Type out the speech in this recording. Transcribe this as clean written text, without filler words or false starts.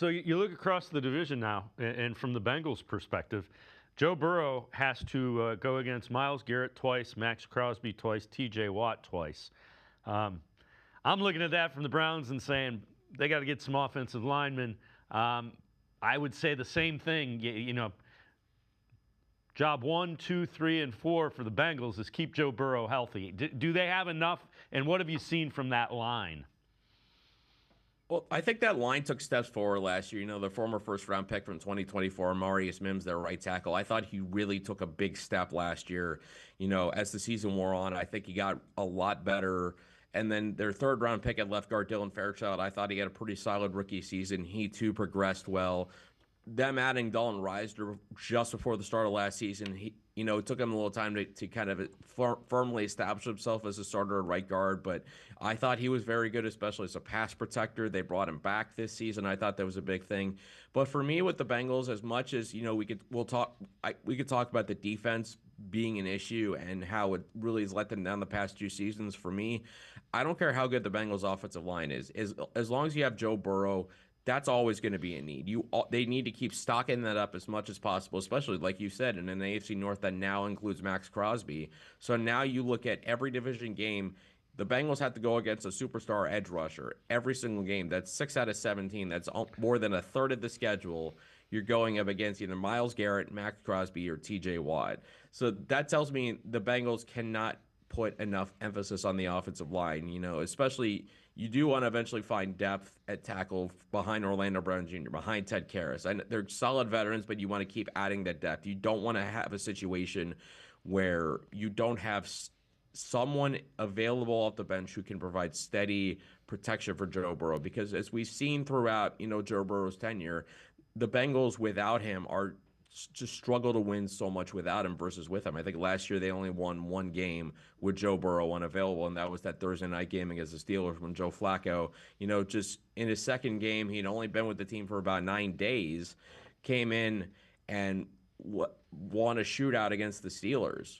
So you look across the division now, and from the Bengals' perspective, Joe Burrow has to go against Myles Garrett twice, Max Crosby twice, T.J. Watt twice. Um, I'm looking at that from the Browns and saying they got to get some offensive linemen. I would say the same thing. Job 1, 2, 3, and 4 for the Bengals is keep Joe Burrow healthy. Do they have enough? And what have you seen from that line? Well, I think that line took steps forward last year. The former first round pick from 2024, Marius Mims, their right tackle. I thought he really took a big step last year. As the season wore on, I think he got a lot better. And then their third round pick at left guard, Dylan Fairchild, I thought he had a pretty solid rookie season. He too progressed well. Them adding Dalton Risner just before the start of last season, it took him a little time to kind of firmly establish himself as a starter at right guard. But I thought he was very good, especially as a pass protector. They brought him back this season. I thought that was a big thing. But for me, with the Bengals, as much as we could talk about the defense being an issue and how it really has let them down the past 2 seasons. For me, I don't care how good the Bengals offensive line is. As long as you have Joe Burrow, that's always going to be a need. They need to keep stocking that up as much as possible, especially like you said, in an AFC North that now includes Max Crosby. So now you look at every division game. The Bengals have to go against a superstar edge rusher every single game. That's 6 out of 17. That's more than a third of the schedule. You're going up against either Myles Garrett, Max Crosby, or T.J. Watt. So that tells me the Bengals cannot put enough emphasis on the offensive line. Especially you do want to eventually find depth at tackle behind Orlando Brown Jr., behind Ted Karras. They're solid veterans, but you want to keep adding that depth. You don't want to have a situation where you don't have someone available off the bench who can provide steady protection for Joe Burrow. Because as we've seen throughout, Joe Burrow's tenure, the Bengals without him are just struggle to win so much without him versus with him. I think last year they only won one game with Joe Burrow unavailable, and that was that Thursday night game against the Steelers when Joe Flacco, just in his second game, he'd only been with the team for about 9 days, came in and won a shootout against the Steelers.